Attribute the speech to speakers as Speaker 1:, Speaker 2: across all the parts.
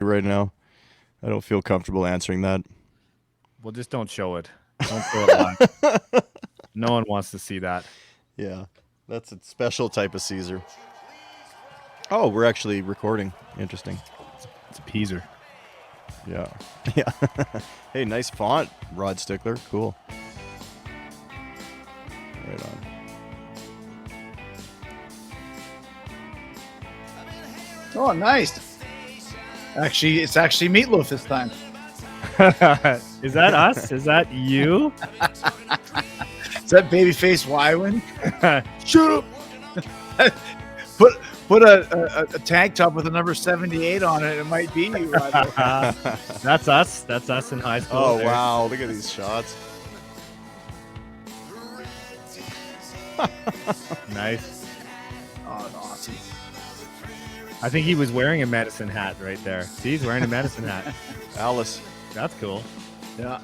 Speaker 1: right now. I don't feel comfortable answering that.
Speaker 2: Well, just don't show it. Don't show it live. No one wants to see that.
Speaker 1: Yeah, that's a special type of Caesar. Oh, we're actually recording. Interesting.
Speaker 2: It's a Peaser.
Speaker 1: Yeah. Yeah. Hey, nice font, Rod Stickler. Cool. Right on.
Speaker 3: Oh, nice. Actually, it's actually Meat Loaf this time.
Speaker 2: Is that us? Is that you?
Speaker 3: Is that babyface Wyman? Shoot him! Put a tank top with a number 78 on it. It might be you.
Speaker 2: That's us. That's us in high school.
Speaker 1: Oh,
Speaker 2: there.
Speaker 1: wow. Look at these shots.
Speaker 2: Nice.
Speaker 3: Oh, awesome.
Speaker 2: I think he was wearing a medicine hat right there. See, he's wearing a medicine hat.
Speaker 1: Alice.
Speaker 2: That's cool.
Speaker 3: Yeah.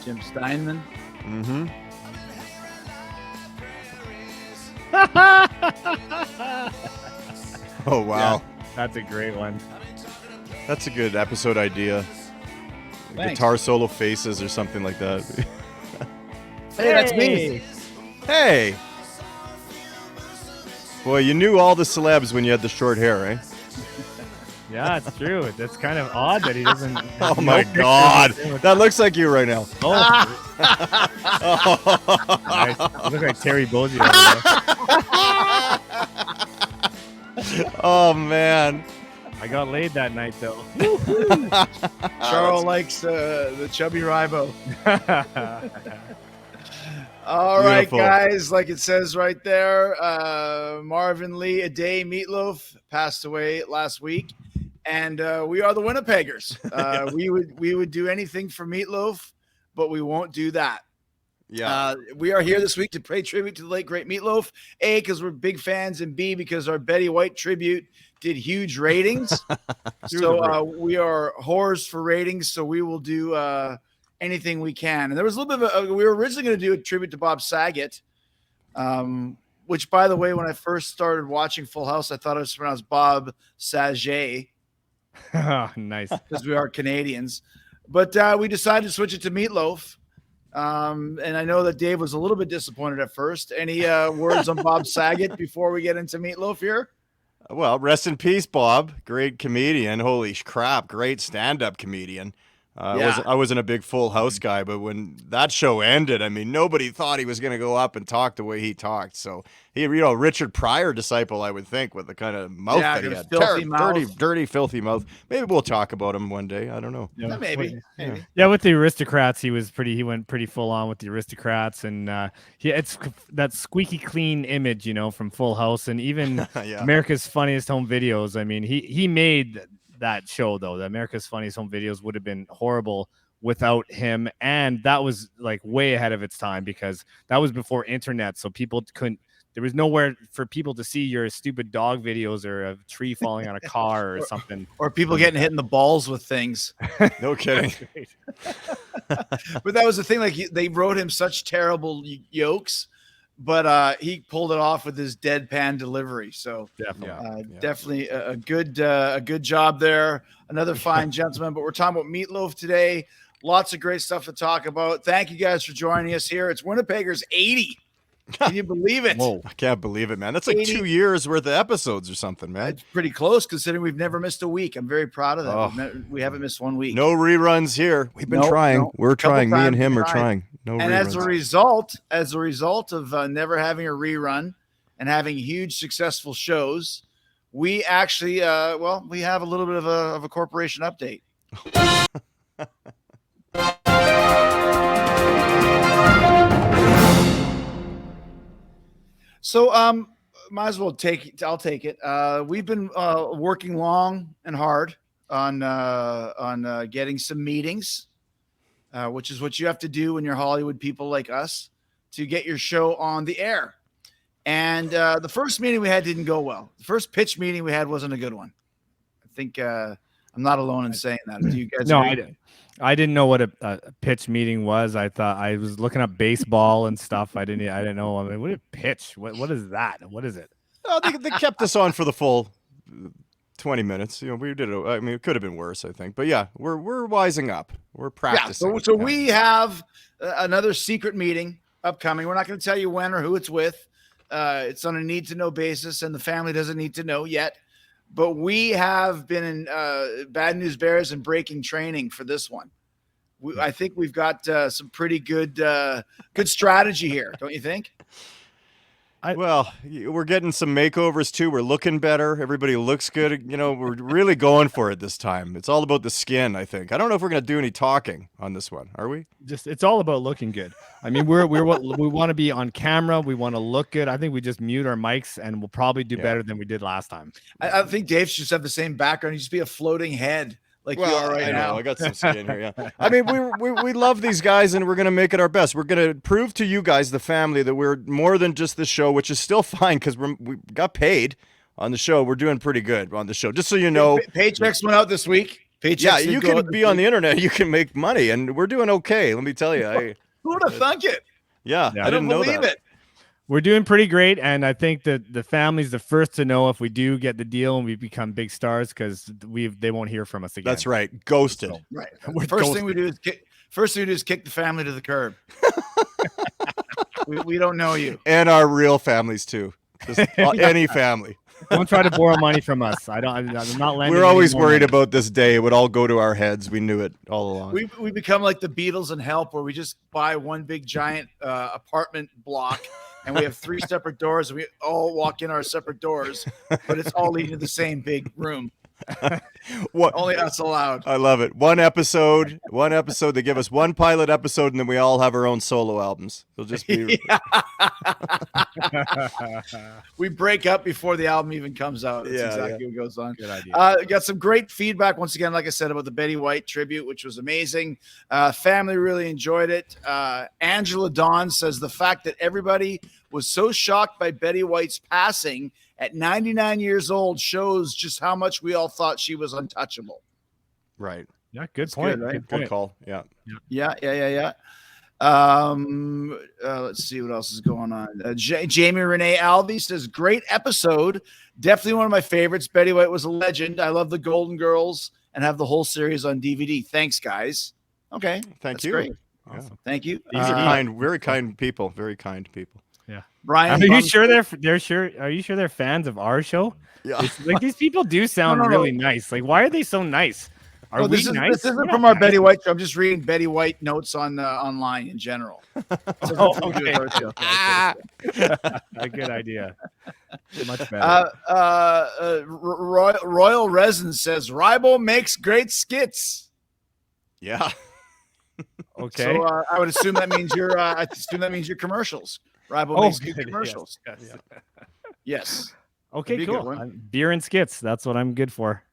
Speaker 3: Jim Steinman.
Speaker 1: Mm-hmm. Oh, wow.
Speaker 2: Yeah, that's a great one.
Speaker 1: That's a good episode idea.
Speaker 3: Thanks.
Speaker 1: Guitar solo faces or something like that.
Speaker 3: Hey, that's me.
Speaker 1: Hey! Boy, you knew all the celebs when you had the short hair, eh?
Speaker 2: Yeah, it's true. That's kind of odd that he doesn't.
Speaker 1: Oh my God, that looks like you right now.
Speaker 2: Oh, nice. You look like Terry Bozier.
Speaker 1: Oh man,
Speaker 2: I got laid that night though.
Speaker 3: Charles likes the chubby Ribo. All
Speaker 1: Beautiful.
Speaker 3: right, guys. Like it says right there, Marvin Lee, a day Meat Loaf passed away last week, and we are the Winnipeggers. We would do anything for Meat Loaf, but we won't do that.
Speaker 1: yeah.
Speaker 3: We are here this week to pay tribute to the late great Meat Loaf. A, because we're big fans, and B, because our Betty White tribute did huge ratings. So we are whores for ratings. So we will do anything we can. And there was a little bit of we were originally going to do a tribute to Bob Saget, which, by the way, when I first started watching Full House, I thought it was pronounced Bob Saget
Speaker 2: Nice.
Speaker 3: because we are Canadians. But we decided to switch it to Meat Loaf. And I know that Dave was a little bit disappointed at first. Any words on Bob Saget before we get into Meat Loaf here?
Speaker 1: Well, rest in peace, Bob. Great comedian. Holy crap, great stand-up comedian. I wasn't a big Full House guy, but when that show ended, I mean, nobody thought he was going to go up and talk the way he talked. So he, Richard Pryor disciple, I would think, with the kind of mouth that he had.
Speaker 3: Filthy mouth.
Speaker 1: Dirty, filthy mouth. Maybe we'll talk about him one day. I don't know.
Speaker 2: Yeah,
Speaker 3: Maybe.
Speaker 2: Yeah, with the Aristocrats, he went pretty full on with the Aristocrats, and it's that squeaky clean image, from Full House, and even
Speaker 1: Yeah.
Speaker 2: America's Funniest Home Videos. I mean, he made that show though. The America's Funniest Home Videos would have been horrible without him, and that was like way ahead of its time because that was before internet, so people couldn't. There was nowhere for people to see your stupid dog videos or a tree falling on a car or something.
Speaker 3: Or people getting hit in the balls with things.
Speaker 1: No kidding.
Speaker 3: But that was the thing. Like they wrote him such terrible yokes, but he pulled it off with his deadpan delivery. So definitely a good job there. Another fine gentleman. But we're talking about Meat Loaf today. Lots of great stuff to talk about. Thank you guys for joining us here. It's Winnipeggers 80. Can you believe it?
Speaker 1: Whoa, I can't believe it, man. That's like
Speaker 3: 80.
Speaker 1: 2 years worth of episodes or something, man.
Speaker 3: It's pretty close considering we've never missed a week. I'm very proud of that.
Speaker 1: Oh.
Speaker 3: We haven't missed 1 week.
Speaker 1: No reruns here. We've been trying.
Speaker 3: No.
Speaker 1: We're
Speaker 3: Couple
Speaker 1: trying. Me and
Speaker 3: times
Speaker 1: him
Speaker 3: we
Speaker 1: are
Speaker 3: tried.
Speaker 1: trying. No
Speaker 3: And
Speaker 1: reruns.
Speaker 3: as a result of never having a rerun and having huge successful shows, we actually we have a little bit of a corporation update. So might as well I'll take it. We've been working long and hard on getting some meetings, which is what you have to do when you're Hollywood people like us to get your show on the air. And the first meeting we had didn't go well. The first pitch meeting we had wasn't a good one. I think I'm not alone in saying that. Do you guys?
Speaker 2: No,
Speaker 3: agree?
Speaker 2: I didn't know what a pitch meeting was. I thought I was looking up baseball and stuff. I didn't know. I mean, what a pitch? What is that? What is it?
Speaker 1: They kept us on for the full 20 minutes. We did it. I mean, it could have been worse, I think. But yeah, we're wising up. We're practicing.
Speaker 3: Yeah, so we have another secret meeting upcoming. We're not going to tell you when or who it's with. It's on a need-to-know basis, and the family doesn't need to know yet. But we have been in Bad News Bears and breaking training for this one. I think we've got some pretty good strategy here, don't you think?
Speaker 1: Well, we're getting some makeovers too. We're looking better. Everybody looks good. We're really going for it this time. It's all about the skin, I think. I don't know if we're going to do any talking on this one. Are we?
Speaker 2: It's all about looking good. I mean, we want to be on camera. We want to look good. I think we just mute our mics and we'll probably do better than we did last time.
Speaker 3: I think Dave should just have the same background. He'd just be a floating head. Like you are right now.
Speaker 1: I got some skin here. Yeah. I mean, we love these guys, and we're gonna make it our best. We're gonna prove to you guys, the family, that we're more than just the show, which is still fine because we got paid on the show. We're doing pretty good on the show. Just so you know,
Speaker 3: Paychecks went out this week. Paychecks
Speaker 1: you can be on the internet. You can make money, and we're doing okay. Let me tell you.
Speaker 3: Who would have thunk it?
Speaker 1: Yeah, I didn't know
Speaker 3: believe
Speaker 1: that.
Speaker 3: it.
Speaker 2: We're doing pretty great, and I think that the family's the first to know if we do get the deal and we become big stars, because they won't hear from us again.
Speaker 1: That's right, ghosted.
Speaker 3: So, right. First thing we do is kick the family to the curb. we don't know you,
Speaker 1: and our real families too. Just any family.
Speaker 2: Don't try to borrow money from us. I'm not lending.
Speaker 1: We're always worried about this day. It would all go to our heads. We knew it all along.
Speaker 3: We become like the Beatles and Help, where we just buy one big giant apartment block. And we have 3 separate doors, and we all walk in our separate doors, but it's all leading to the same big room. Only us allowed.
Speaker 1: I love it. One episode. They give us one pilot episode, and then we all have our own solo albums. It'll just be.
Speaker 3: We break up before the album even comes out. That's exactly what goes on.
Speaker 2: Good idea.
Speaker 3: Got some great feedback once again, like I said, about the Betty White tribute, which was amazing. Family really enjoyed it. Angela Dawn says the fact that everybody was so shocked by Betty White's passing at 99 years old shows just how much we all thought she was untouchable.
Speaker 1: Right.
Speaker 2: Yeah, good point.
Speaker 3: Good, right?
Speaker 1: Good call. Yeah.
Speaker 3: Let's see what else is going on. Jamie Renee Alvey says, great episode. Definitely one of my favorites. Betty White was a legend. I love the Golden Girls and have the whole series on DVD. Thanks, guys. Okay.
Speaker 1: Thank you.
Speaker 3: Great.
Speaker 1: Awesome.
Speaker 3: Yeah. Thank you.
Speaker 1: These are kind, very kind people. Very kind people.
Speaker 2: Yeah.
Speaker 3: Brian,
Speaker 2: are you sure they're fans of our show?
Speaker 1: Yeah.
Speaker 2: It's like these people do sound really nice. Like, why are they so nice? Are we nice?
Speaker 3: This isn't from our Betty White show. I'm just reading Betty White notes on online in general.
Speaker 2: Okay. A good idea. Much better.
Speaker 3: Royal Resin says Ribo makes great skits.
Speaker 1: Yeah.
Speaker 2: Okay.
Speaker 3: So I would assume that means your commercials. Ribo makes good commercials. Yes.
Speaker 2: Okay, cool. Beer and skits. That's what I'm good for.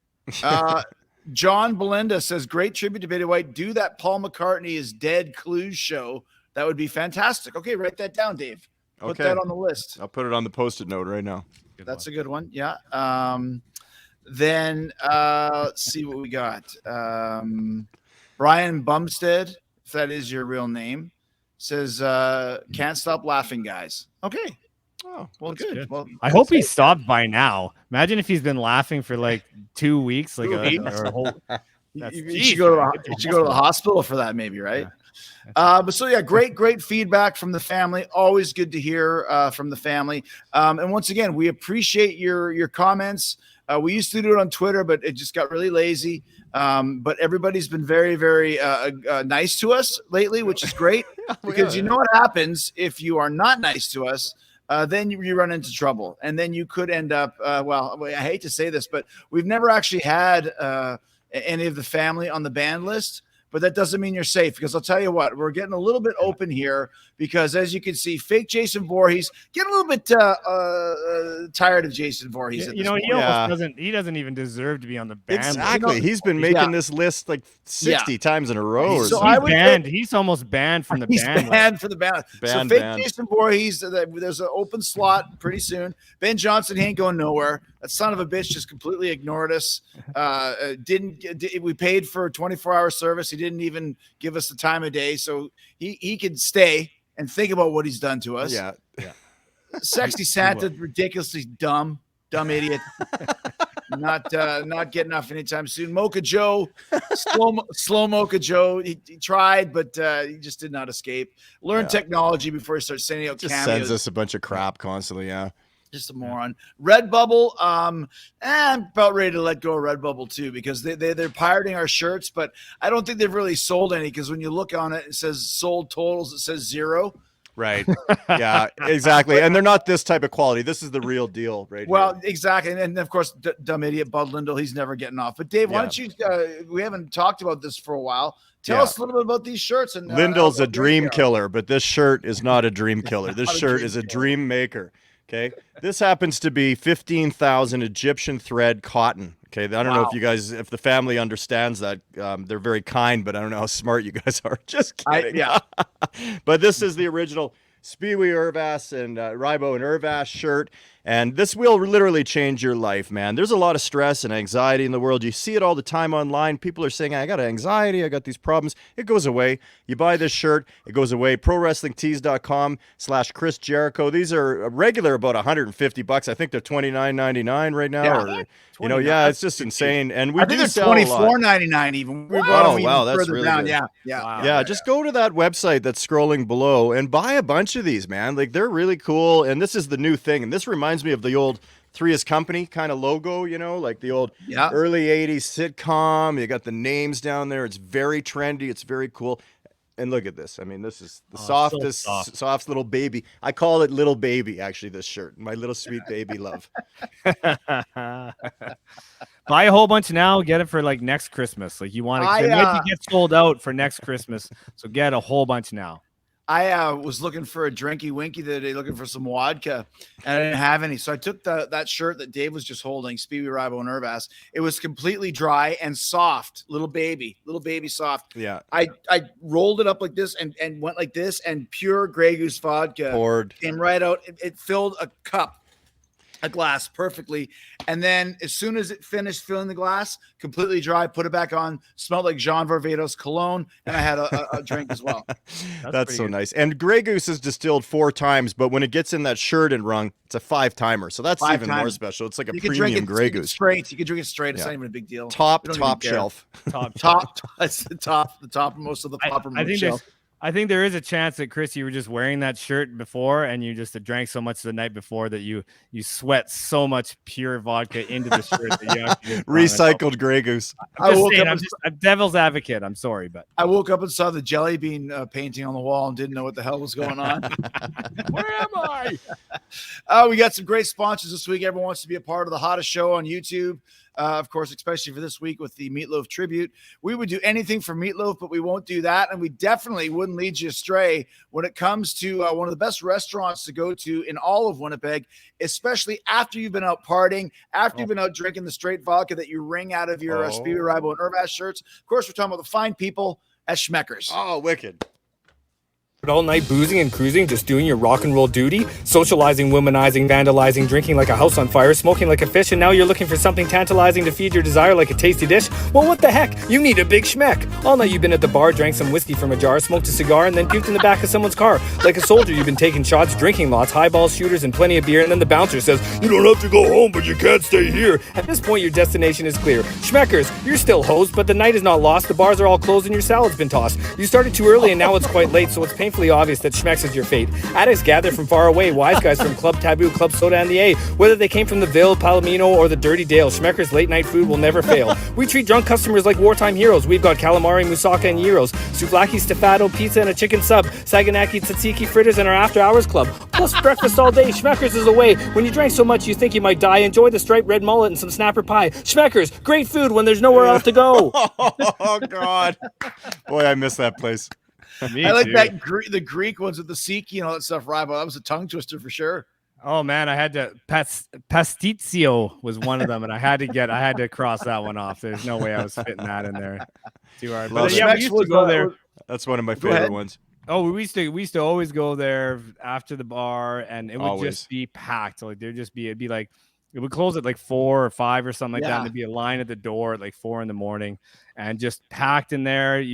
Speaker 3: John Belinda says, great tribute to Betty White. Do that Paul McCartney is Dead Clues show. That would be fantastic. Okay, write that down, Dave. Put that on the list.
Speaker 1: I'll put it on the Post-it note right now.
Speaker 3: That's a good one. Yeah. Then let's see what we got. Brian Bumstead, if that is your real name, says, can't stop laughing, guys. Okay. Oh, well, good. Well,
Speaker 2: I hope he stopped by now. Imagine if he's been laughing for like 2 weeks, like a whole.
Speaker 3: You should go to the hospital for that, maybe, right? Yeah. But so yeah, great feedback from the family. Always good to hear from the family. And once again, we appreciate your comments. We used to do it on Twitter, but it just got really lazy. But everybody's been very, very nice to us lately, which is great because you know what happens if you are not nice to us. Then you run into trouble, and then you could end up. Well, I hate to say this, but we've never actually had any of the family on the ban list. But that doesn't mean you're safe, because I'll tell you what, we're getting a little bit open here because, as you can see, fake Jason Voorhees getting a little bit tired of Jason Voorhees.
Speaker 2: He almost doesn't even deserve to be on the ban list.
Speaker 1: Exactly. He's been making this list like 60 times in a row.
Speaker 2: So he's almost banned from the ban list.
Speaker 3: Banned from the ban list. So fake Jason Voorhees, there's an open slot pretty soon. Ben Johnson, he ain't going nowhere. That son of a bitch just completely ignored us. We paid for a 24-hour service. He didn't even give us the time of day, so he could stay and think about what he's done to us.
Speaker 1: Yeah.
Speaker 3: Sexy Santa, ridiculously dumb idiot. Not getting off anytime soon. Mocha Joe, slow Mocha Joe. He tried, but he just did not escape. Learn technology before he starts sending out
Speaker 1: just
Speaker 3: cameos.
Speaker 1: Sends us a bunch of crap constantly. Yeah,
Speaker 3: just a moron. Redbubble, I'm about ready to let go of Redbubble too, because they're pirating our shirts, but I don't think they've really sold any, because when you look on it, it says sold totals, it says 0.
Speaker 1: Right. Yeah, exactly. And they're not this type of quality. This is the real deal, right?
Speaker 3: Well,
Speaker 1: here.
Speaker 3: exactly. And of course, dumb idiot Bud Lindell, he's never getting off. But Dave, why don't you, we haven't talked about this for a while. Tell us a little bit about these shirts. And
Speaker 1: Lindell's a dream killer, but this shirt is not a dream killer. This shirt is a dream maker. Okay. This happens to be 15,000 Egyptian thread cotton. Okay. I don't know if you guys, if the family understands that. They're very kind, but I don't know how smart you guys are. Just kidding. But this is the original Spiwi Urvas and Ribo and Urvas shirt. And this will literally change your life, man. There's a lot of stress and anxiety in the world. You see it all the time online. People are saying, I got anxiety, I got these problems. It goes away. You buy this shirt, it goes away. ProWrestlingTees.com/Chris Jericho. These are regular about $150. I think they're $29.99 right now.
Speaker 3: Yeah.
Speaker 1: Or, it's just insane. And we
Speaker 3: I think
Speaker 1: do
Speaker 3: they're
Speaker 1: sell
Speaker 3: $24.99 even. We bought them even
Speaker 1: that's
Speaker 3: further
Speaker 1: really
Speaker 3: down.
Speaker 1: good.
Speaker 3: Yeah.
Speaker 1: Just go to that website that's scrolling below and buy a bunch of these, man. Like, they're really cool. And this is the new thing. And this reminds me of the old Three's Company kind of logo, like the old early 80s sitcom. You got the names down there. It's very trendy. It's very cool. And look at this. I mean, this is the soft little baby. I call it little baby, actually, this shirt. My little sweet baby love.
Speaker 2: Buy a whole bunch now. Get it for like next Christmas. Like, you want to get sold out for next Christmas. So get a whole bunch now.
Speaker 3: I was looking for a drinky winky the other day, looking for some vodka, and I didn't have any. So I took that shirt that Dave was just holding, Spiwi, Ribo, and Urvas. It was completely dry and soft, little baby soft.
Speaker 1: Yeah.
Speaker 3: I rolled it up like this and went like this, and pure Grey Goose vodka came right out. It filled a glass perfectly, and then as soon as it finished filling the glass, completely dry, put it back on, smelled like Jean Varvatos cologne, and I had a drink as well.
Speaker 1: That's so nice. And Grey Goose is distilled 4 times, but when it gets in that shirt and rung, it's a 5-timer, so that's even more special. It's like a premium Grey Goose.
Speaker 3: Straight, you can drink it straight. It's not even a big deal.
Speaker 1: Top shelf.
Speaker 3: That's the top most of the popper shelf.
Speaker 2: I think there is a chance that, Chris, you were just wearing that shirt before, and you just drank so much the night before that you sweat so much pure vodka into the shirt that you actually
Speaker 1: recycled Grey Goose.
Speaker 2: I'm devil's advocate. I'm sorry, but
Speaker 3: I woke up and saw the jelly bean painting on the wall and didn't know what the hell was going on.
Speaker 2: Where am I?
Speaker 3: We got some great sponsors this week. Everyone wants to be a part of the hottest show on YouTube. Of course, especially for this week with the Meat Loaf tribute. We would do anything for Meat Loaf, but we won't do that. And we definitely wouldn't lead you astray when it comes to one of the best restaurants to go to in all of Winnipeg, especially after you've been out partying, after you've been out drinking the straight vodka that you wring out of your Spiwi, Ribo, and Urvas shirts. Of course, we're talking about the fine people at Schmeckers.
Speaker 1: Oh, wicked.
Speaker 4: All night boozing and cruising, just doing your rock and roll duty, socializing, womanizing, vandalizing, drinking like a house on fire, smoking like a fish, and now you're looking for something tantalizing to feed your desire like a tasty dish? Well, what the heck? You need a Big Schmeck. All night you've been at the bar, drank some whiskey from a jar, smoked a cigar, and then puked in the back of someone's car. Like a soldier, you've been taking shots, drinking lots, highballs, shooters, and plenty of beer, and then the bouncer says, you don't have to go home, but you can't stay here. At this point, your destination is clear. Schmeckers, you're still hosed, but the night is not lost. The bars are all closed and your salad's been tossed. You started too early and now it's quite late, so it's painfully obvious that Schmeckers is your fate. Addicts gather from far away, wise guys from Club Taboo, Club Soda, and the A. Whether they came from the Ville, Palomino, or the Dirty Dale, Schmecker's late night food will never fail. We treat drunk customers like wartime heroes. We've got calamari, moussaka, and gyros, souvlaki, stafato, pizza, and a chicken sub, saganaki, tzatziki, fritters, and our after hours club. Plus breakfast all day. Schmecker's is the way. When you drank so much you think you might die, enjoy the striped red mullet and some snapper pie. Schmecker's, great food when there's nowhere else to go.
Speaker 1: Oh, God. Boy, I miss that place.
Speaker 3: I like that the Greek ones with the siki and all that stuff. Ribo, that was a tongue twister for sure.
Speaker 2: Oh man, I had to pastizio was one of them, and I had to cross that one off. There's no way I was fitting that in there. Too hard. But yeah, we used to go there.
Speaker 1: That's one of my favorite ones.
Speaker 2: Oh, we used to always go there after the bar, and it would just be packed. Like it'd be It would close at like 4 or 5 or something like that.
Speaker 3: Yeah.
Speaker 2: And there'd be a line at the door at like 4 a.m. and just packed in there.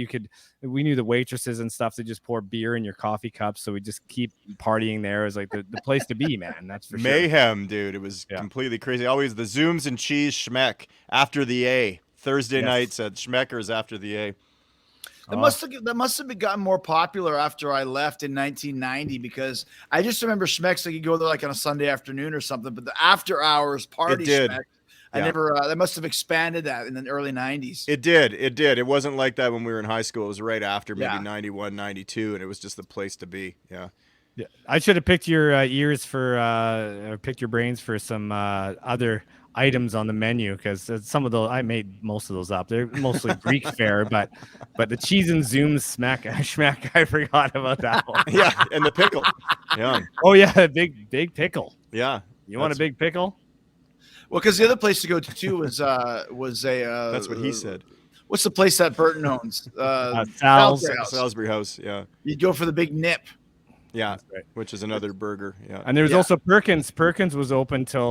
Speaker 2: We knew the waitresses and stuff to just pour beer in your coffee cups. So we just keep partying there. It was like the place to be, man. That's for sure.
Speaker 1: Mayhem, dude. It was completely crazy. Always the Zooms and cheese schmeck after the A. Thursday nights at Schmeckers after the A.
Speaker 3: That must have gotten more popular after I left in 1990 because I just remember Schmeck's like you go there like on a Sunday afternoon or something, but the after hours party Schmeck, I never they must have expanded that in the early 90s.
Speaker 1: It did. It wasn't like that when we were in high school. It was right after maybe 91, 92, and it was just the place to be. Yeah.
Speaker 2: Yeah, I should have picked your ears for or picked your brains for some other items on the menu because some of those I made most of those up. They're mostly Greek fare, but the cheese and zoom schmack I forgot about that one.
Speaker 1: Yeah, and the pickle. Yeah.
Speaker 2: Oh yeah, big pickle.
Speaker 1: Yeah.
Speaker 2: You want a big pickle?
Speaker 3: Well, because the other place to go to too was
Speaker 1: that's what he said.
Speaker 3: What's the place that Burton owns?
Speaker 1: Salisbury House. Yeah.
Speaker 3: You'd go for the big nip.
Speaker 1: Yeah, which is another burger. Yeah,
Speaker 2: and there was also Perkins. Perkins was open till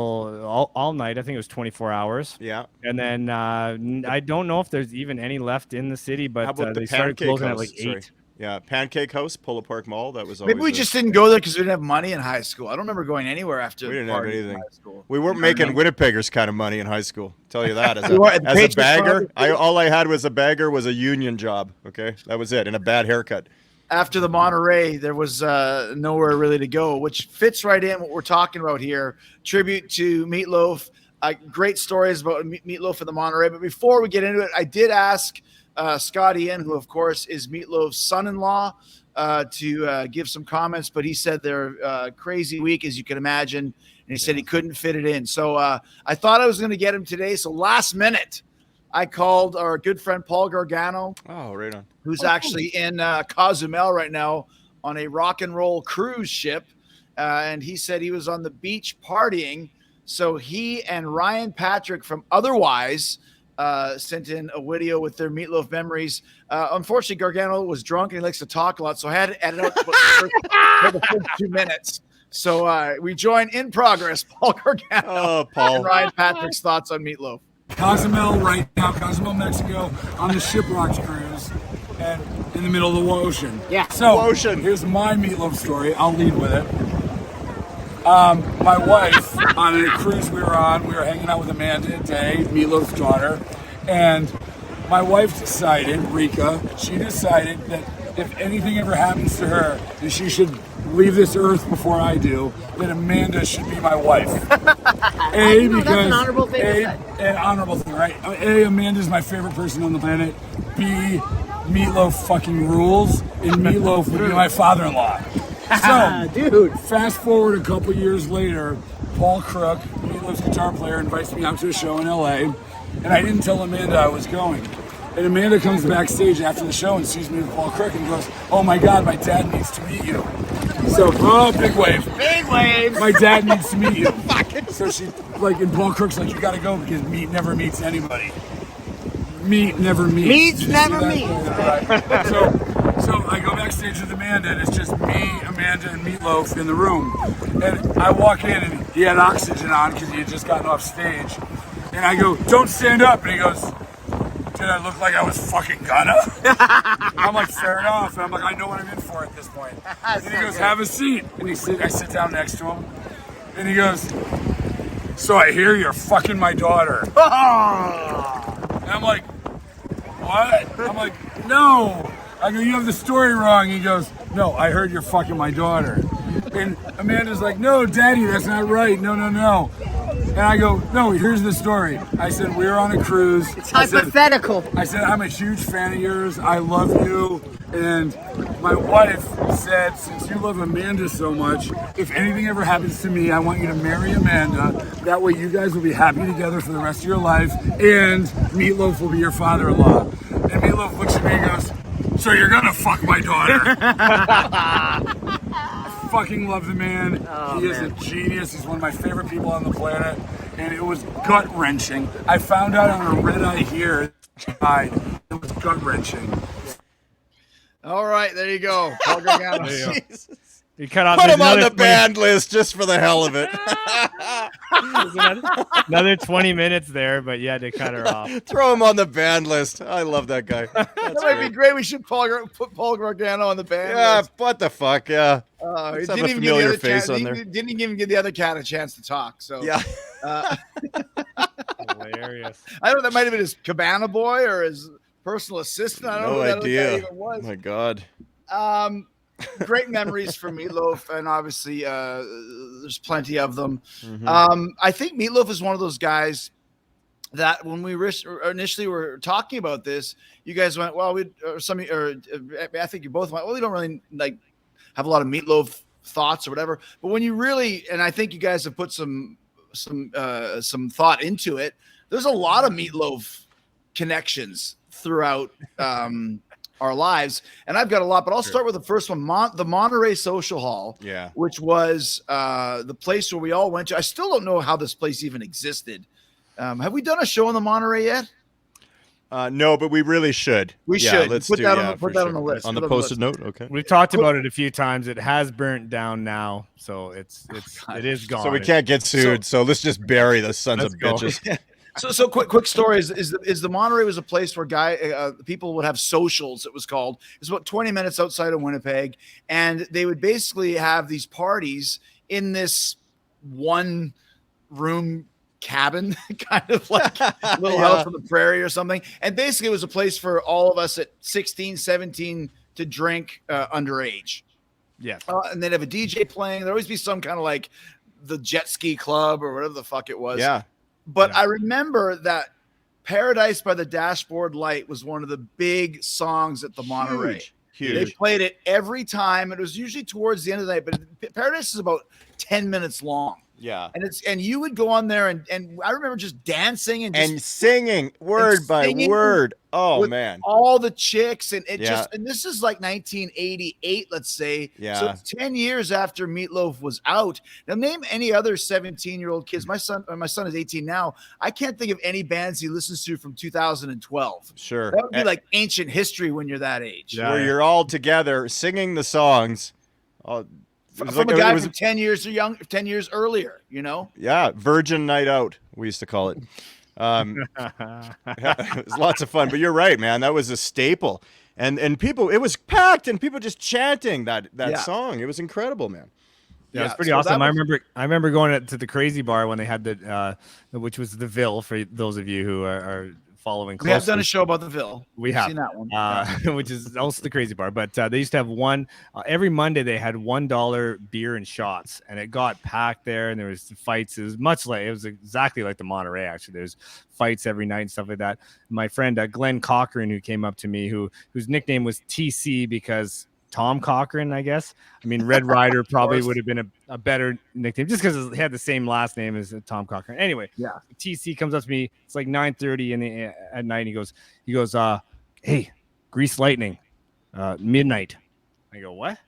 Speaker 2: all night. I think it was 24 hours.
Speaker 1: Yeah,
Speaker 2: and then I don't know if there's even any left in the city, but
Speaker 1: how about
Speaker 2: they started closing at like 8.
Speaker 1: Yeah, Pancake House, Polo Park Mall. That was always
Speaker 3: maybe we just didn't go there because we didn't have money in high school. I don't remember going anywhere after.
Speaker 1: We didn't have anything. We weren't making Winnipeggers kind of money in high school. I'll tell you that as a bagger, all I had was a bagger was a union job. Okay, that was it, and a bad haircut. After
Speaker 3: the Monterrey, there was nowhere really to go, which fits right in what we're talking about here. Tribute to Meat Loaf. Great stories about Meat Loaf and the Monterrey. But before we get into it, I did ask Scott Ian, who, of course, is Meat Loaf's son-in-law, to give some comments. But he said they're crazy week, as you can imagine. And he said he couldn't fit it in. So I thought I was going to get him today. So last minute, I called our good friend Paul Gargano.
Speaker 1: Oh, right on.
Speaker 3: Who's actually in Cozumel right now on a rock and roll cruise ship. And he said he was on the beach partying. So he and Ryan Patrick from Otherwise sent in a video with their Meat Loaf memories. Unfortunately, Gargano was drunk and he likes to talk a lot. So I had to edit out the first 2 minutes. So we join in progress, Paul Gargano and Ryan Patrick's thoughts on Meat Loaf.
Speaker 5: Cozumel right now, Cozumel, Mexico, on the Shiprocks cruise and in the middle of the ocean.
Speaker 3: Yeah.
Speaker 5: So here's my Meat Loaf story. I'll lead with it. My wife, on a cruise we were hanging out with Amanda today, Meat Loaf's daughter, and my wife decided, Rika, she decided that if anything ever happens to her, that she should leave this earth before I do, that Amanda should be my wife. A, because that's an honorable thing. An honorable thing, right? A, Amanda's my favorite person on the planet. B, Meat Loaf fucking rules, and Meat Loaf would be my father-in-law. So, dude, fast forward a couple years later, Paul Crook, Meat Loaf's guitar player, invites me out to a show in LA, and I didn't tell Amanda I was going. And Amanda comes backstage after the show and sees me with Paul Crook and goes, "Oh my God, my dad needs to meet you." So, big wave. Big wave. My dad needs to meet you. So she, and Paul Crook's like, "You gotta go because meat never meets anybody. Meat never meets."
Speaker 6: Meats never meet.
Speaker 5: Right? So I go backstage with Amanda and it's just me, Amanda, and Meat Loaf in the room. And I walk in and he had oxygen on because he had just gotten off stage. And I go, "Don't stand up." And he goes, "Did I look like I was fucking gonna?" I'm like, "Fair enough." And I'm like, "I know what I'm in for at this point." And he goes, "Have a seat." And I sit down next to him. And he goes, "So I hear you're fucking my daughter." And I'm like, "What?" I'm like, "No." I go, "You have the story wrong." He goes, "No, I heard you're fucking my daughter." And Amanda's like, "No, Daddy, that's not right. No. And I go, "No, here's the story." I said, "We were on a cruise."
Speaker 6: It's hypothetical.
Speaker 5: I said, "I'm a huge fan of yours. I love you." And my wife said, "Since you love Amanda so much, if anything ever happens to me, I want you to marry Amanda. That way you guys will be happy together for the rest of your life, and Meat Loaf will be your father-in-law." And Meat Loaf looks at me and goes, "So you're gonna fuck my daughter?" I fucking love the man. He is a genius. He's one of my favorite people on the planet. And it was gut-wrenching. I found out on a red eye here. It was gut-wrenching.
Speaker 3: All right, there you go. Paul Gargano.
Speaker 2: He cut off.
Speaker 1: Put
Speaker 2: there's
Speaker 1: him on
Speaker 2: another
Speaker 1: the
Speaker 2: 20
Speaker 1: band list just for the hell of it.
Speaker 2: there's another 20 minutes there, but yeah, they cut her off.
Speaker 1: Throw him on the band list. I love that guy.
Speaker 3: That
Speaker 1: That's
Speaker 3: might be
Speaker 1: great.
Speaker 3: great. We should put Paul Gargano on the band.
Speaker 1: Yeah,
Speaker 3: list.
Speaker 1: what the fuck? Yeah.
Speaker 3: He
Speaker 1: Let's have
Speaker 3: didn't
Speaker 1: a
Speaker 3: even give the
Speaker 1: familiar
Speaker 3: other
Speaker 1: face on
Speaker 3: he
Speaker 1: there.
Speaker 3: didn't even give the other cat a chance to talk. So
Speaker 1: Yeah.
Speaker 2: Hilarious.
Speaker 3: I don't know. That might have been his cabana boy or his personal assistant. I don't know
Speaker 1: No
Speaker 3: who that other guy
Speaker 1: idea.
Speaker 3: even
Speaker 1: Oh
Speaker 3: was.
Speaker 1: my God.
Speaker 3: Great memories for Meat Loaf, and obviously there's plenty of them.
Speaker 1: Mhm.
Speaker 3: I think Meat Loaf is one of those guys that when we initially were talking about this, you guys went, well, I think you both went, well, we don't really like have a lot of Meat Loaf thoughts or whatever. But when you really, and I think you guys have put some thought into it, there's a lot of Meat Loaf connections throughout our lives, and I've got a lot, but I'll start with the first one, the Monterrey Social Hall,
Speaker 1: Yeah.
Speaker 3: which was the place where we all went to. I still don't know how this place even existed. Have we done a show in the Monterey yet?
Speaker 1: No, but we really should.
Speaker 3: We
Speaker 1: Yeah,
Speaker 3: should.
Speaker 1: Let's
Speaker 3: Put
Speaker 1: do,
Speaker 3: that
Speaker 1: yeah,
Speaker 3: on
Speaker 1: for
Speaker 3: the
Speaker 1: sure.
Speaker 3: list.
Speaker 1: On the
Speaker 3: Put it on the
Speaker 1: posted note. Okay.
Speaker 2: We've talked about it a few times. It has burnt down now, so it is gone.
Speaker 1: So we can't get sued. So let's just bury the sons of
Speaker 2: Let's go.
Speaker 1: bitches.
Speaker 3: So quick story is the Monterey was a place where people would have socials. It was called. It's about 20 minutes outside of Winnipeg, and they would basically have these parties in this one room cabin, kind of like a little house on the prairie or something. And basically, it was a place for all of us at 16, 17 to drink underage.
Speaker 2: Yes.
Speaker 3: And they'd have a DJ playing. There'd always be some kind of like the jet ski club or whatever the fuck it was.
Speaker 1: Yeah.
Speaker 3: But I remember that Paradise by the Dashboard Light was one of the big songs at the Monterey.
Speaker 1: Huge.
Speaker 3: They played it every time. It was usually towards the end of the night, but Paradise is about 10 minutes long.
Speaker 1: Yeah.
Speaker 3: And you would go on there and I remember just dancing and
Speaker 1: singing word by word. Oh
Speaker 3: with
Speaker 1: man.
Speaker 3: all the chicks and
Speaker 1: Yeah.
Speaker 3: and this is like 1988, let's say.
Speaker 1: Yeah.
Speaker 3: So it's 10 years after Meat Loaf was out. Now name any other 17-year-old kids. My son is 18 now. I can't think of any bands he listens to from 2012.
Speaker 1: Sure.
Speaker 3: That would be like ancient history when you're that age.
Speaker 2: Yeah.
Speaker 1: Where you're all together singing the songs.
Speaker 3: From
Speaker 1: It
Speaker 3: a guy
Speaker 1: was-
Speaker 3: from 10 years earlier, you know?
Speaker 1: Yeah, Virgin Night Out, we used to call it. It was lots of fun, but you're right, man. That was a staple, and people, it was packed, and people just chanting that song. It was incredible, man.
Speaker 2: Yeah, it's pretty
Speaker 3: so
Speaker 2: awesome.
Speaker 3: that
Speaker 2: I remember going to the Crazy Bar when they had the which was the Ville for those of you who are following
Speaker 3: We have
Speaker 2: closely.
Speaker 3: done a show about the Ville.
Speaker 2: We
Speaker 3: I've
Speaker 2: have
Speaker 3: seen that one.
Speaker 2: which is also the Crazy Bar. But they used to have one every Monday. They had $1 beer and shots, and it got packed there. And there was fights. It was it was exactly like the Monterey. Actually, there's fights every night and stuff like that. My friend Glenn Cochran, who came up to me, whose nickname was TC because Tom Cochran, I guess. I mean, Red Rider probably would have been a better nickname just because he had the same last name as Tom Cochran. Anyway,
Speaker 3: Yeah.
Speaker 2: TC comes up to me. It's like 9:30 at night. And he goes, hey, Grease Lightning, midnight. I go, what?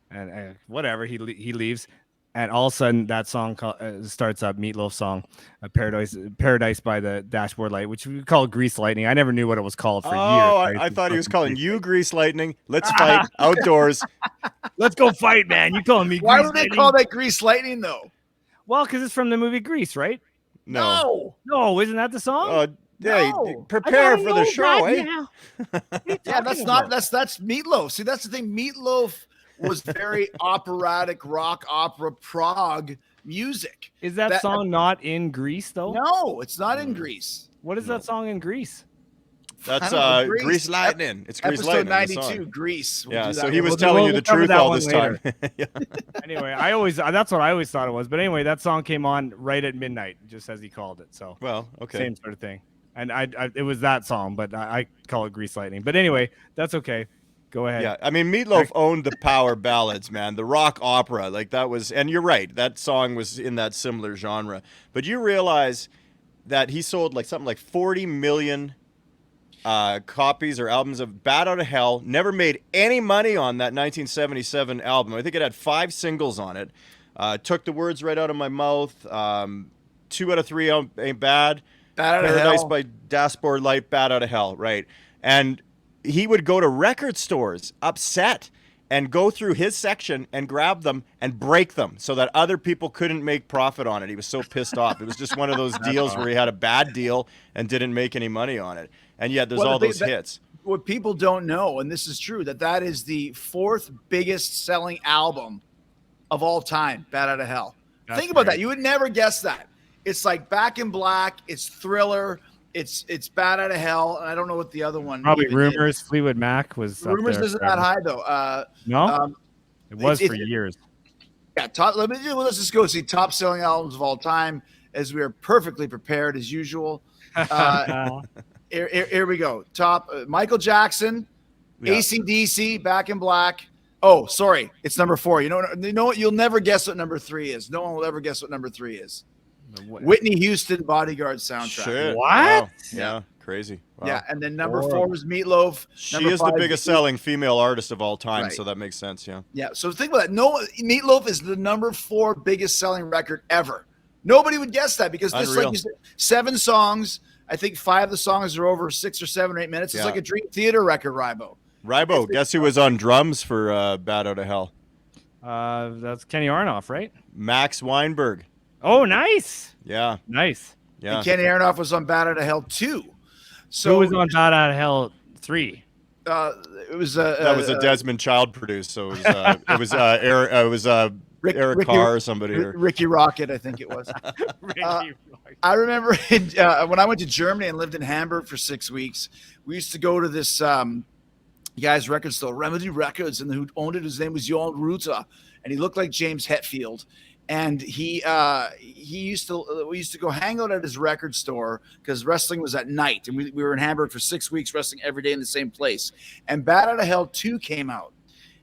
Speaker 2: And whatever. He leaves. And all of a sudden, that song starts up, Meat Loaf song, Paradise by the Dashboard Light, which we call Grease Lightning. I never knew what it was called for years.
Speaker 1: I thought he was calling you Grease Lightning. Let's fight outdoors.
Speaker 2: Let's go fight, man. You calling me
Speaker 3: Why
Speaker 2: Grease
Speaker 3: would they
Speaker 2: Lightning?
Speaker 3: call that Grease Lightning, though?
Speaker 2: Well, because it's from the movie Grease, right?
Speaker 1: No.
Speaker 2: No, isn't that the song?
Speaker 1: Hey,
Speaker 3: No.
Speaker 1: prepare for the show, eh?
Speaker 3: Yeah, that's Meat Loaf. See, that's the thing. Meat Loaf was very operatic, rock opera, prog music.
Speaker 2: Is that song not in Grease, though?
Speaker 3: No, it's not in Grease.
Speaker 2: What is that song in Grease?
Speaker 1: That's
Speaker 3: I don't know,
Speaker 1: Grease Lightning. It's Grease
Speaker 3: Episode
Speaker 1: Lightning. the
Speaker 3: 92,
Speaker 1: song.
Speaker 3: Grease. We'll
Speaker 1: Yeah,
Speaker 3: do
Speaker 1: so
Speaker 3: that
Speaker 1: he
Speaker 3: one.
Speaker 1: was telling you
Speaker 2: we'll
Speaker 1: the
Speaker 2: cover
Speaker 1: truth
Speaker 2: that
Speaker 1: all
Speaker 2: one
Speaker 1: this time. Yeah.
Speaker 2: Anyway, that's what I always thought it was. But anyway, that song came on right at midnight, just as he called it. So
Speaker 1: Well, okay.
Speaker 2: same sort of thing. And it was that song, but I call it Grease Lightning. But anyway, that's okay. Go ahead.
Speaker 1: Yeah, I mean, Meat Loaf owned the power ballads, man. The rock opera, like that was, and you're right, that song was in that similar genre. But you realize that he sold like something like 40 million copies or albums of Bat Out of Hell. Never made any money on that 1977 album. I think it had 5 singles on it. Took the words right out of my mouth. 2 out of 3 ain't bad.
Speaker 3: Bat Out of
Speaker 1: Paradise
Speaker 3: Hell.
Speaker 1: by Dashboard Light, Bat Out of Hell, right? And he would go to record stores upset and go through his section and grab them and break them so that other people couldn't make profit on it. He was so pissed off. It was just one of those deals where he had a bad deal and didn't make any money on it. And yet there's all those hits.
Speaker 3: What people don't know, and this is true, that is the 4th biggest selling album of all time, Bat Out of Hell. Think about that. You would never guess that. It's like Back in Black, it's Thriller, it's Bat Out of Hell, and I don't know what the other one.
Speaker 2: Probably Rumors. Is. Fleetwood Mac was.
Speaker 3: Rumors isn't that high though.
Speaker 2: No, it was for years.
Speaker 3: Yeah, let's just go see top selling albums of all time, as we are perfectly prepared as usual. Here we go. Top Michael Jackson, AC/DC, Back in Black. Oh, sorry, it's number 4. You know what? You'll never guess what number 3 is. No one will ever guess what number 3 is. Whitney Houston Bodyguard soundtrack.
Speaker 1: Shit.
Speaker 2: What?
Speaker 1: Wow. Yeah, crazy. Wow.
Speaker 3: Yeah, and then number 4 was Meat Loaf.
Speaker 1: She is the biggest selling female artist of all time, so that makes sense. Yeah.
Speaker 3: Yeah. So think about that. Meat Loaf is the number 4 biggest selling record ever. Nobody would guess that because this, like you said, 7 songs. I think 5 of the songs are over 6 or 7 or 8 minutes. It's like a Dream Theater record. Rybo.
Speaker 1: Guess who was on drums for Bat Out of Hell?
Speaker 2: That's Kenny Aronoff, right?
Speaker 1: Max Weinberg.
Speaker 2: Oh, nice.
Speaker 1: Yeah.
Speaker 2: Nice.
Speaker 1: Yeah.
Speaker 3: And Kenny Aronoff was on Bat Out of Hell 2. So
Speaker 2: who was on Bat Out of Hell 3?
Speaker 3: It was
Speaker 1: that was a Desmond Child produced, so it was Eric Carr or somebody.
Speaker 3: Ricky Rocket, I think it was. I remember when I went to Germany and lived in Hamburg for 6 weeks, we used to go to this guy's record store, Remedy Records, and who owned it, his name was Johan Ruta, and he looked like James Hetfield. And we used to go hang out at his record store because wrestling was at night, and we were in Hamburg for 6 weeks, wrestling every day in the same place. And Bat Out of Hell 2 came out,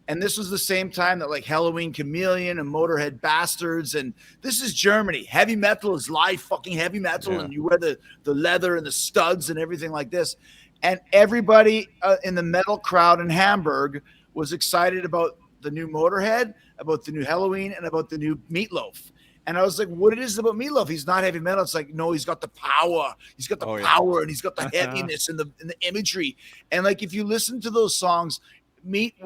Speaker 3: and this was the same time that like Halloween Chameleon and Motorhead Bastards, and this is Germany. Heavy metal is live fucking heavy metal, and you wear the leather and the studs and everything like this. And everybody in the metal crowd in Hamburg was excited about the new Motorhead, about the new Halloween, and about the new Meat Loaf. And I was like, what it is about Meat Loaf? He's not heavy metal. It's like, no, he's got the power. He's got the power, and he's got the heaviness and the imagery. And like, if you listen to those songs, Meat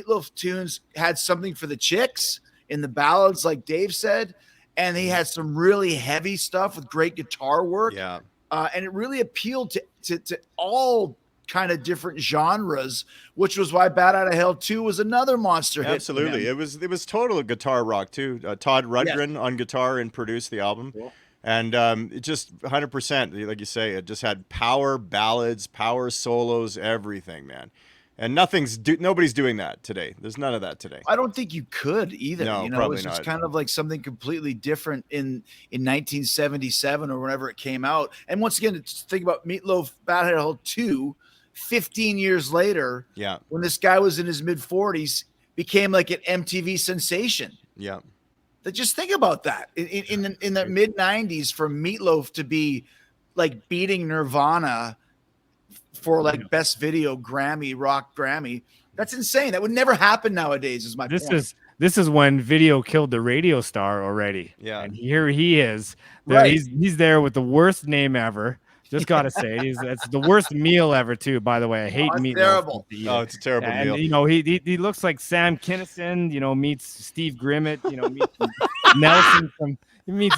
Speaker 3: Loaf tunes had something for the chicks in the ballads, like Dave said. And he had some really heavy stuff with great guitar work.
Speaker 1: Yeah.
Speaker 3: And it really appealed to all kind of different genres, which was why Bat Out of Hell 2 was another monster hit.
Speaker 1: Absolutely. It was total guitar rock too. Todd Rundgren on guitar and produced the album. Cool. And it just 100%, like you say, it just had power ballads, power solos, everything, man. And nobody's doing that today. There's none of that today.
Speaker 3: I don't think you could either.
Speaker 1: No,
Speaker 3: probably
Speaker 1: not.
Speaker 3: It's kind of like something completely different in 1977 or whenever it came out. And once again, think about Meat Loaf, Bat Out of Hell 2, 15 years later, when this guy was in his mid-40s, became like an MTV sensation.
Speaker 1: Yeah.
Speaker 3: Just think about that. In the mid-90s, for Meat Loaf to be like beating Nirvana for like best video rock Grammy, that's insane. That would never happen nowadays, is my point.
Speaker 2: This is when video killed the radio star already.
Speaker 1: Yeah.
Speaker 2: And here he is.
Speaker 3: Right.
Speaker 2: He's there with the worst name ever. Just gotta say, it's the worst meal ever too. By the way, I hate meat.
Speaker 3: Terrible.
Speaker 1: Oh, it's a terrible meal.
Speaker 2: And you know, he looks like Sam Kinison. You know, meets Steve Grimmett. You know, meets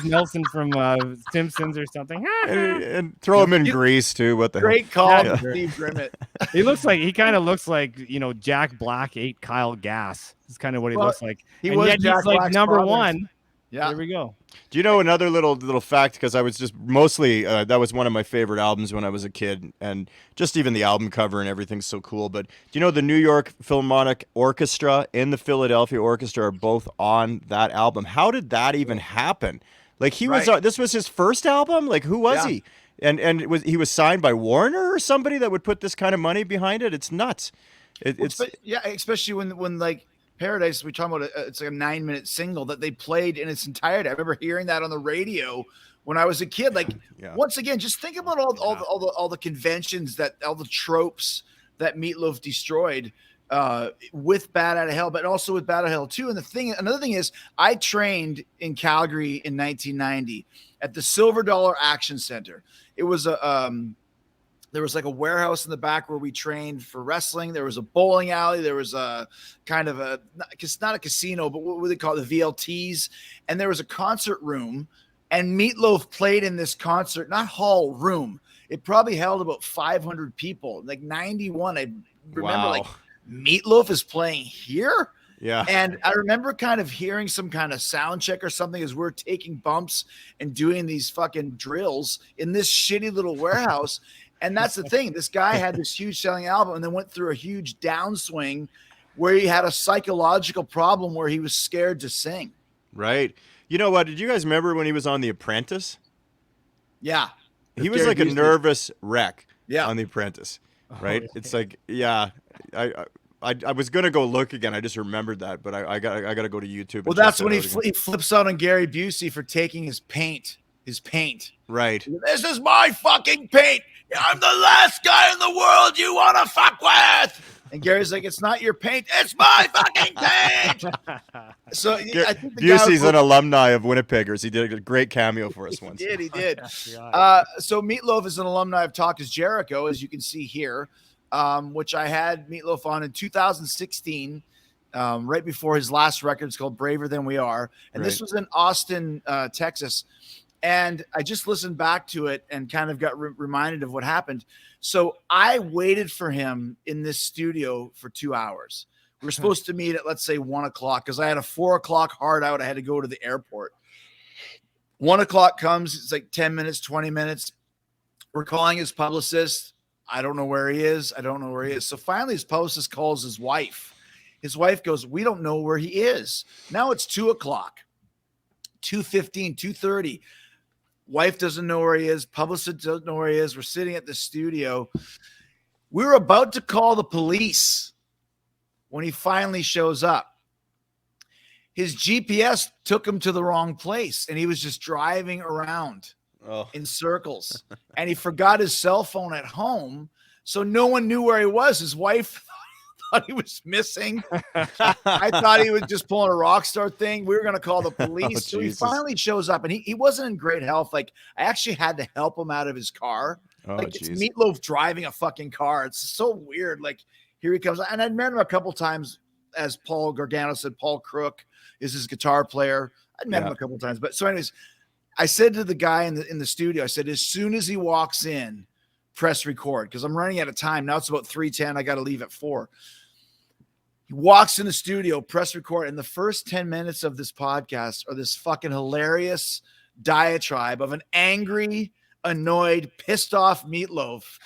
Speaker 2: Nelson from Simpsons or something.
Speaker 1: and throw him in grease too. What the
Speaker 3: great
Speaker 1: hell?
Speaker 3: call, Steve Grimmett.
Speaker 2: He kind of looks like, you know, Jack Black ate Kyle Gass. It's kind of what he looks like. He's like
Speaker 3: Black's
Speaker 2: number
Speaker 3: father.
Speaker 2: one.
Speaker 3: Yeah.
Speaker 2: There we go.
Speaker 1: Do you know another little fact? Because I was just mostly that was one of my favorite albums when I was a kid, and just even the album cover and everything's so cool. But do you know the New York Philharmonic Orchestra and the Philadelphia Orchestra are both on that album? How did that even happen? Like he was, this was his first album. Like who was he? And he was signed by Warner or somebody that would put this kind of money behind it. It's nuts.
Speaker 3: Especially when like Paradise, we talking about it's like a 9-minute single that they played in its entirety. I remember hearing that on the radio when I was a kid. Like once again, just think about all the conventions, all the tropes that Meat Loaf destroyed with Bat Out of Hell, but also with Bat Out of Hell 2. And another thing is, I trained in Calgary in 1990 at the Silver Dollar Action Center. It was There was like a warehouse in the back where we trained for wrestling. There was a bowling alley. There was a kind of not a casino, but what would they call it? The VLTs. And there was a concert room, and Meat Loaf played in this concert, not hall, room. It probably held about 500 people, like 91. I remember like Meat Loaf is playing here.
Speaker 1: Yeah.
Speaker 3: And I remember kind of hearing some kind of sound check or something as we're taking bumps and doing these fucking drills in this shitty little warehouse. And that's the thing. This guy had this huge selling album and then went through a huge downswing where he had a psychological problem where he was scared to sing.
Speaker 1: Right. You know what? Did you guys remember when he was on The Apprentice?
Speaker 3: Yeah.
Speaker 1: He was like a nervous wreck on The Apprentice, right?
Speaker 2: Oh, yeah.
Speaker 1: It's like, yeah, I was going to go look again. I just remembered that, but I got to go to YouTube.
Speaker 3: Well, that's when he flips out on Gary Busey for taking his paint.
Speaker 1: Right.
Speaker 3: This is my fucking paint. I'm the last guy in the world you want to fuck with. And Gary's like, it's not your paint. It's my fucking paint. So I think
Speaker 1: Busey's an alumni of Winnipeggers. He did a great cameo for us once.
Speaker 3: He did. So Meat Loaf is an alumni of Talk is Jericho, as you can see here, which I had Meat Loaf on in 2016, right before his last record. It's called Braver Than We Are. And this was in Austin, Texas. And I just listened back to it and kind of got reminded of what happened. So I waited for him in this studio for 2 hours. We were supposed to meet at, let's say, 1 o'clock because I had a 4 o'clock hard out. I had to go to the airport. 1 o'clock comes. It's like 10 minutes, 20 minutes. We're calling his publicist. I don't know where he is. So finally his publicist calls his wife. His wife goes, we don't know where he is. Now it's 2 o'clock, 2:15, 2:30. Wife doesn't know where he is. Publicist doesn't know where he is. We're sitting at the studio. We were about to call the police when he finally shows up. His GPS took him to the wrong place, and he was just driving around in circles. And he forgot his cell phone at home, so no one knew where he was. His wife thought he was missing. I thought he was just pulling a rock star thing. We were going to call the police. So he finally shows up, and he wasn't in great health. Like, I actually had to help him out of his car. It's Meat Loaf driving a fucking car. It's so weird. Like, here he comes. And I'd met him a couple times, as Paul Gargano said. Paul Crook is his guitar player. I'd met him a couple times. But so anyways, I said to the guy in the studio, I said, as soon as he walks in, press record, because I'm running out of time. Now it's about 3:10. I got to leave at 4. He walks in the studio, press record, and the first 10 minutes of this podcast are this fucking hilarious diatribe of an angry, annoyed, pissed off Meat Loaf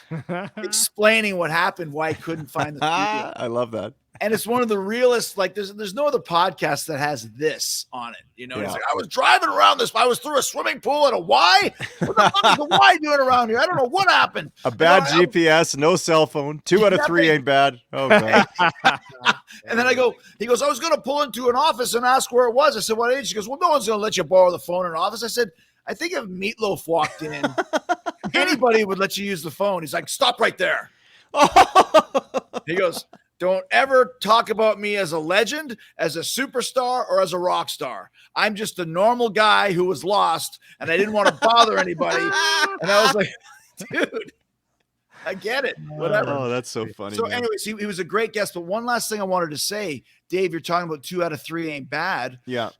Speaker 3: explaining what happened, why he couldn't find the studio.
Speaker 1: I love that.
Speaker 3: And it's one of the realest, like there's no other podcast that has this on it. You know, it's like, I was driving around this. I was through a swimming pool at a Y. What the fuck is a Y doing around here? I don't know what happened.
Speaker 1: A bad GPS, no cell phone. 2 out of 3 ain't bad. Oh, God.
Speaker 3: And then he goes, I was going to pull into an office and ask where it was. I said, what age? She goes, well, no one's going to let you borrow the phone in an office. I said, I think if Meat Loaf walked in, anybody would let you use the phone. He's like, stop right there. He goes, don't ever talk about me as a legend, as a superstar, or as a rock star. I'm just a normal guy who was lost, and I didn't want to bother anybody. And I was like, dude, I get it. Whatever.
Speaker 1: Oh, that's so funny.
Speaker 3: So
Speaker 1: man.
Speaker 3: anyways, he was a great guest. But one last thing I wanted to say, Dave, you're talking about 2 out of 3 ain't bad.
Speaker 1: Yeah.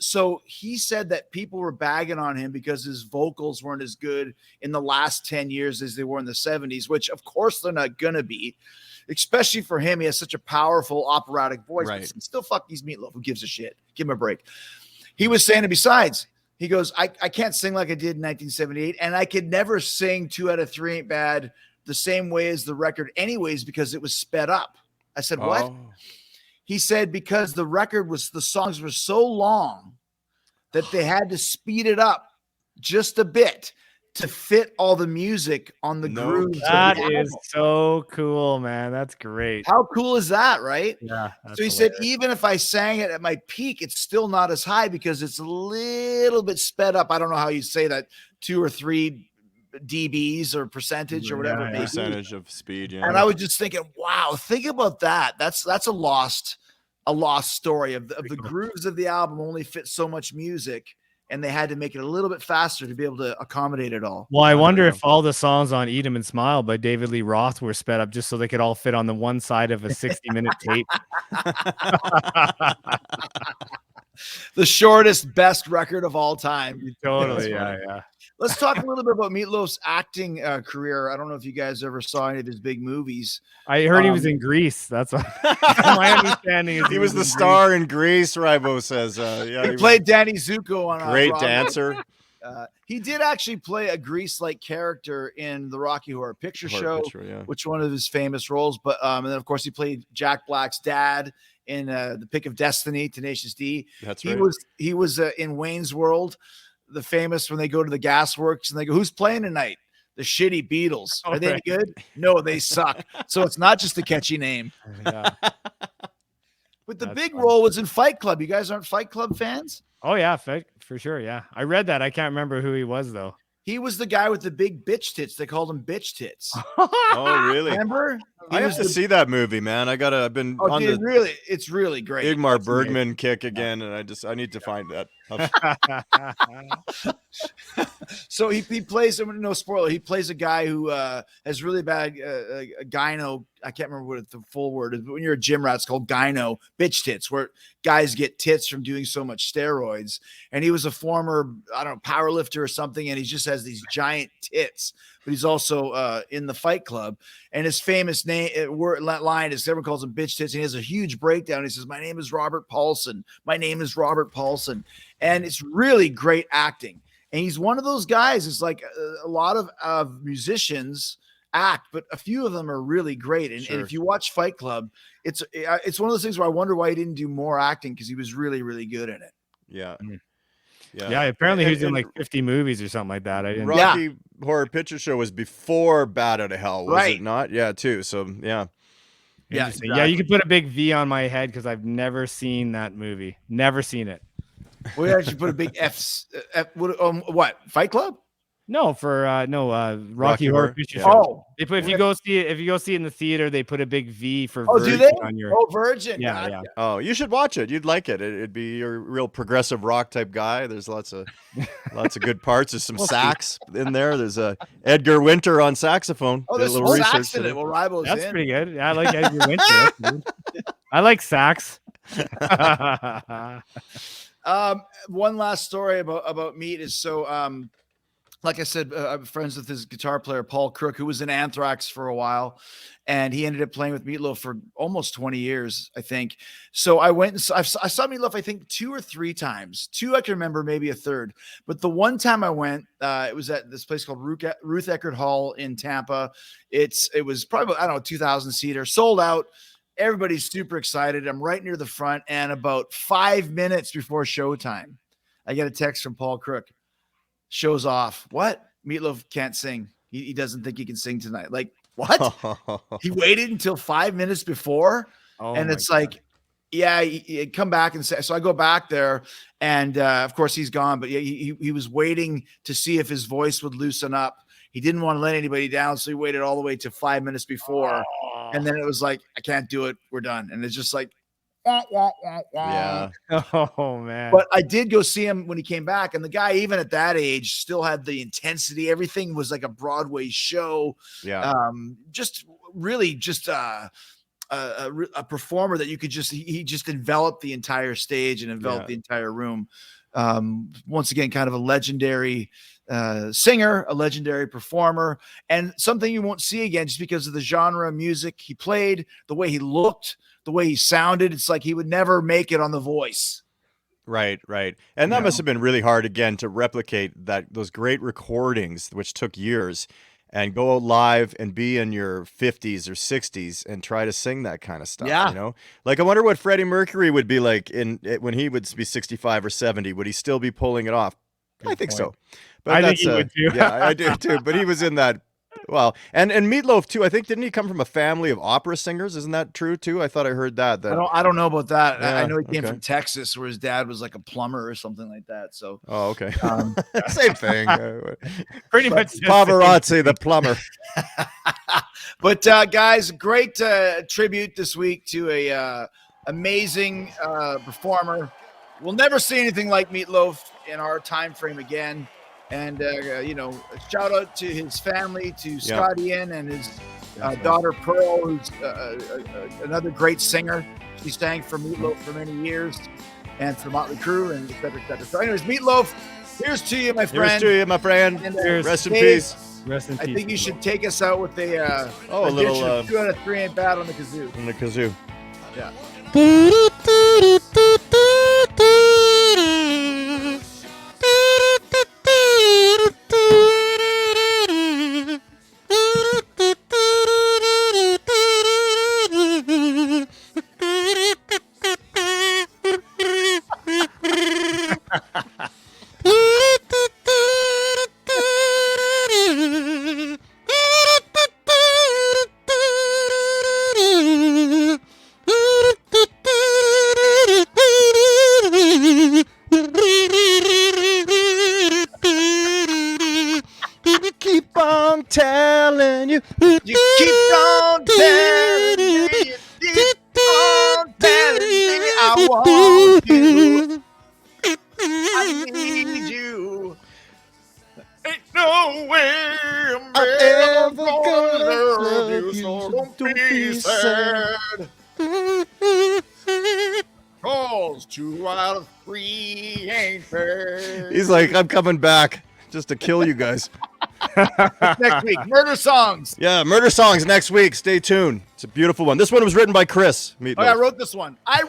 Speaker 3: So he said that people were bagging on him because his vocals weren't as good in the last 10 years as they were in the 70s, which of course they're not going to be. Especially for him, he has such a powerful operatic voice.
Speaker 1: Right.
Speaker 3: But still, fuck these Meat Loaf. Who gives a shit? Give him a break. He was saying, and besides, he goes, I can't sing like I did in 1978, and I could never sing 2 out of 3 ain't bad the same way as the record anyways because it was sped up. I said, what? He said because the songs were so long that they had to speed it up just a bit to fit all the music on the grooves.
Speaker 2: That is so cool, man. That's great.
Speaker 3: How cool is that, right?
Speaker 2: Yeah.
Speaker 3: So he said, even if I sang it at my peak, it's still not as high because it's a little bit sped up. I don't know how you say that, 2 or 3 dBs or percentage or whatever.
Speaker 1: Percentage of speed. Yeah.
Speaker 3: And I was just thinking, wow, think about that. That's a lost story of the grooves of the album only fit so much music. and they had to make it a little bit faster to be able to accommodate it all.
Speaker 2: Well, I wonder if all the songs on Eat 'Em and Smile by David Lee Roth were sped up just so they could all fit on the one side of a 60-minute tape.
Speaker 3: The shortest, best record of all time.
Speaker 2: Totally, yeah.
Speaker 3: Let's talk a little bit about Meat Loaf's acting career. I don't know if you guys ever saw any of his big movies.
Speaker 2: I heard he was in Greece. That's what my understanding is.
Speaker 1: He was the star in Greece, Ribo says.
Speaker 3: He played Danny Zuko on
Speaker 1: great
Speaker 3: Broadway.
Speaker 1: dancer.
Speaker 3: He did actually play a Grease-like character in the Rocky Horror Picture Show, which one of his famous roles. But and then of course he played Jack Black's dad in The Pick of Destiny, Tenacious D.
Speaker 1: That's right.
Speaker 3: He was in Wayne's World, the famous when they go to the gas works and they go, "Who's playing tonight?" The shitty Beatles. Are they any good? No, they suck. So it's not just a catchy name.
Speaker 2: Yeah.
Speaker 3: But the big role was in Fight Club. You guys aren't Fight Club fans?
Speaker 2: Oh yeah, for sure. Yeah, I read that. I can't remember who he was though.
Speaker 3: He was the guy with the big bitch tits. They called him bitch tits.
Speaker 1: Oh, really?
Speaker 3: Remember?
Speaker 1: I have to see that movie, man. I've been on the
Speaker 3: it's really great.
Speaker 1: Igmar Bergman kick again, and I need to find that.
Speaker 3: So he plays, no spoiler, he plays a guy who has really bad gyno. I can't remember what the full word is, but when you're a gym rat, it's called gyno, bitch tits, where guys get tits from doing so much steroids. And he was a former, I don't know, power lifter or something, and he just has these giant tits. But he's also in the Fight Club. And his famous line is, everyone calls him bitch tits, and he has a huge breakdown. He says, "My name is Robert Paulson. My name is Robert Paulson." And it's really great acting. And he's one of those guys. It's like a lot of musicians act, but a few of them are really great. And, and if you watch Fight Club, it's one of those things where I wonder why he didn't do more acting, because he was really, really good in it.
Speaker 1: Yeah.
Speaker 2: Yeah, apparently he was in like 50 movies or something like that. I didn't.
Speaker 1: Rocky Horror Picture Show was before Bat Out of Hell, was it not? Yeah, too. So yeah.
Speaker 2: Yeah, yeah. You could put a big V on my head because I've never seen that movie. Never seen it.
Speaker 3: We actually put a big what? Fight Club?
Speaker 2: No, for Rocky Horror Picture Show.
Speaker 3: Oh,
Speaker 2: they put if you go see it in the theater, they put a big V for
Speaker 3: Virgin. Do they?
Speaker 2: On your
Speaker 3: Virgin.
Speaker 2: Yeah,
Speaker 3: gotcha.
Speaker 1: Oh, you should watch it. You'd like it. It'd be your real progressive rock type guy. There's lots of good parts. There's some sax in there. There's a Edgar Winter on saxophone.
Speaker 3: Oh, there's
Speaker 1: a
Speaker 3: little
Speaker 1: little
Speaker 3: sax in it. Well, Ribo's
Speaker 2: That's
Speaker 3: in.
Speaker 2: pretty good. Yeah, I like Edgar Winter. I like sax.
Speaker 3: One last story about Meat is like I said, I'm friends with his guitar player, Paul Crook, who was in Anthrax for a while, and he ended up playing with Meat Loaf for almost 20 years, I think. So I went and I saw Meat Loaf, I think 2 or 3 times. 2 I can remember, maybe a third. But the one time I went, it was at this place called Ruth Eckerd Hall in Tampa. It was probably, I don't know, 2,000 seater, sold out. Everybody's super excited. I'm right near the front, and about 5 minutes before showtime, I get a text from Paul Crook. Show's off. What? Meat Loaf can't sing. He doesn't think he can sing tonight. Like, what? He waited until 5 minutes before, and it's like, yeah, he come back and say. So I go back there, and of course he's gone. But yeah, he was waiting to see if his voice would loosen up. He didn't want to let anybody down, so he waited all the way to 5 minutes before, and then it was like, I can't do it. We're done. And it's just like,
Speaker 1: yeah.
Speaker 2: Oh man.
Speaker 3: But I did go see him when he came back, and the guy, even at that age, still had the intensity. Everything was like a Broadway show.
Speaker 1: Yeah.
Speaker 3: Just really just a performer that you could just he just enveloped the entire stage and enveloped the entire room. Once again, kind of a legendary singer, a legendary performer, and something you won't see again just because of the genre of music he played, the way he looked, the way he sounded. It's like he would never make it on The Voice.
Speaker 1: Right. And that must have been really hard again to replicate those great recordings, which took years, and go live and be in your 50s or 60s and try to sing that kind of stuff.
Speaker 3: Yeah.
Speaker 1: You know, like I wonder what Freddie Mercury would be like when he would be 65 or 70. Would he still be pulling it off? I think so. But
Speaker 2: I think he would too.
Speaker 1: Yeah, I do too. But he was in that. Well, and Meat Loaf too. I think, didn't he come from a family of opera singers? Isn't that true too? I thought I heard that.
Speaker 3: I don't know about that.
Speaker 1: Yeah,
Speaker 3: I know he came from Texas, where his dad was like a plumber or something like that. So,
Speaker 1: oh, okay, same thing.
Speaker 2: Pretty much
Speaker 1: Pavarotti, the plumber.
Speaker 3: But guys, great tribute this week to a amazing performer. we'll never see anything like Meat Loaf in our time frame again. And shout out to his family, to Scott Ian and his daughter Pearl, who's another great singer. She sang for Meat Loaf for many years, and for Motley Crue, and et cetera, et cetera. So, anyways, Meat Loaf, here's to you, my friend.
Speaker 1: Here's to you, my friend.
Speaker 3: And,
Speaker 1: rest in
Speaker 3: Dave,
Speaker 1: peace.
Speaker 2: Rest in peace.
Speaker 3: I think you should take us out with a
Speaker 1: a little
Speaker 3: 2 out of 3 ain't bad on the kazoo.
Speaker 1: in the kazoo.
Speaker 3: Yeah.
Speaker 1: Keep on telling you.
Speaker 3: You keep on telling me, you keep on telling me I want you. I need you. Ain't no way I'm ever gonna love you, so don't be sad. 'Cause 2 out of 3 ain't fair.
Speaker 1: He's like, I'm coming back just to kill you guys.
Speaker 3: Next week, Murder Songs.
Speaker 1: Yeah, Murder Songs next week. Stay tuned. It's a beautiful one. This one was written by Chris. Meat
Speaker 3: Oh, yeah, I
Speaker 1: Loaf.
Speaker 3: wrote this one. I wrote